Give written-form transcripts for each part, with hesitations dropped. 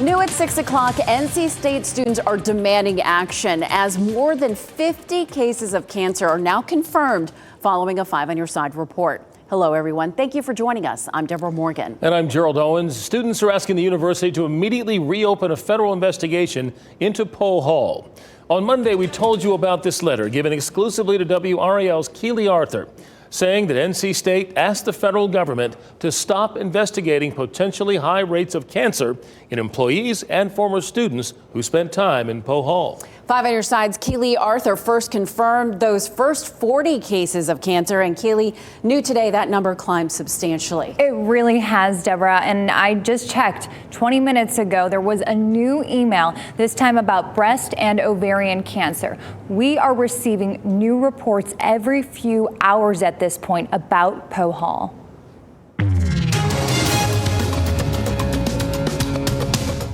New at 6 o'clock, NC State students are demanding action as more than 50 cases of cancer are now confirmed following a 5 on Your Side report. Hello, everyone. Thank you for joining us. I'm Deborah Morgan. And I'm Gerald Owens. Students are asking the university to immediately reopen a federal investigation into Poe Hall. On Monday, we told you about this letter given exclusively to WRAL's Keely Arthur, saying that NC State asked the federal government to stop investigating potentially high rates of cancer in employees and former students who spent time in Poe Hall. 5 on Your Side's Keely Arthur first confirmed those first 40 cases of cancer, and Keely, new today that number climbed substantially. It really has, Deborah, and I just checked 20 minutes ago. There was a new email, this time about breast and ovarian cancer. We are receiving new reports every few hours at this point about Poe Hall.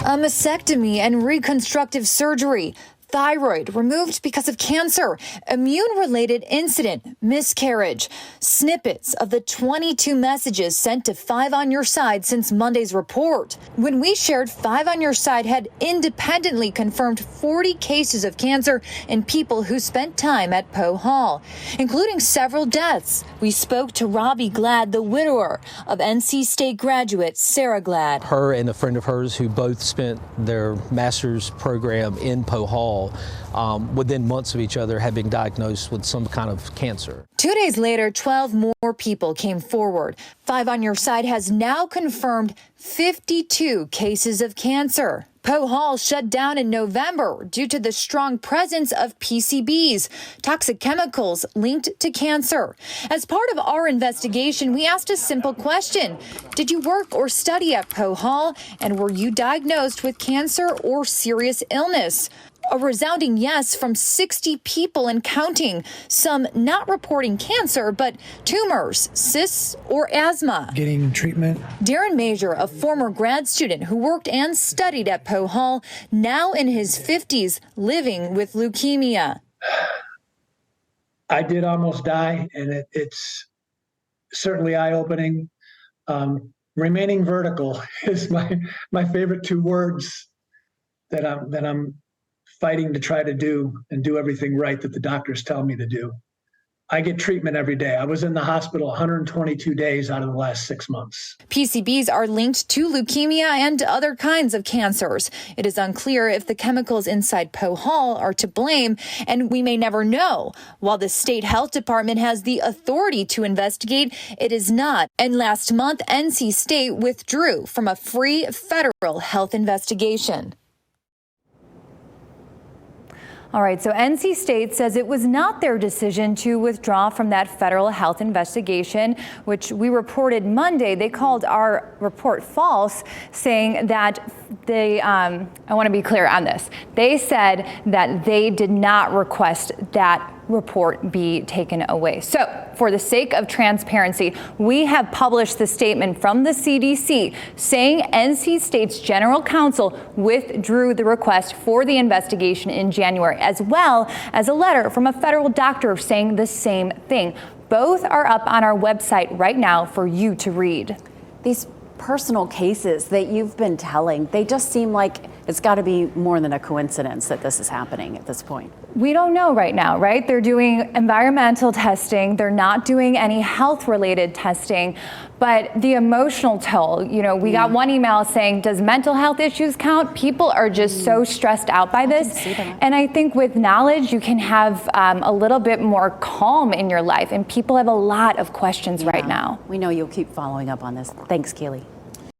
A mastectomy and reconstructive surgery. Thyroid removed because of cancer, immune-related incident, miscarriage. Snippets of the 22 messages sent to 5 on Your Side since Monday's report. When we shared, 5 on Your Side had independently confirmed 40 cases of cancer in people who spent time at Poe Hall, including several deaths. We spoke to Robbie Glad, the widower of NC State graduate Sarah Glad. Her and a friend of hers who both spent their master's program in Poe Hall within months of each other had been diagnosed with some kind of cancer. 2 days later, 12 more people came forward. 5 on Your Side has now confirmed 52 cases of cancer. Poe Hall shut down in November due to the strong presence of PCBs, toxic chemicals linked to cancer. As part of our investigation, we asked a simple question. Did you work or study at Poe Hall, and were you diagnosed with cancer or serious illness? A resounding yes from 60 people and counting, some not reporting cancer, but tumors, cysts, or asthma. Getting treatment. Darren Major, a former grad student who worked and studied at Poe Hall, now in his 50s, living with leukemia. I did almost die, and it's certainly eye-opening. Remaining vertical is my favorite 2 words that I'm fighting to try to do and do everything right that the doctors tell me to do. I get treatment every day. I was in the hospital 122 days out of the last 6 months. PCBs are linked to leukemia and other kinds of cancers. It is unclear if the chemicals inside Poe Hall are to blame, and we may never know. While the state health department has the authority to investigate, it is not. And last month, NC State withdrew from a free federal health investigation. All right, so NC State says it was not their decision to withdraw from that federal health investigation, which we reported Monday. They called our report false, saying that they, I want to be clear on this. They said that they did not request that report be taken away. So for the sake of transparency, we have published the statement from the CDC saying NC State's general counsel withdrew the request for the investigation in January, as well as a letter from a federal doctor saying the same thing. Both are up on our website right now for you to read. These personal cases that you've been telling, they just seem like it's got to be more than a coincidence that this is happening at this point. We don't know right now, right? They're doing environmental testing. They're not doing any health-related testing. But the emotional toll, you know, we got one email saying, does mental health issues count? People are just so stressed out by this. And I think with knowledge, you can have a little bit more calm in your life. And people have a lot of questions right now. We know you'll keep following up on this. Thanks, Keely.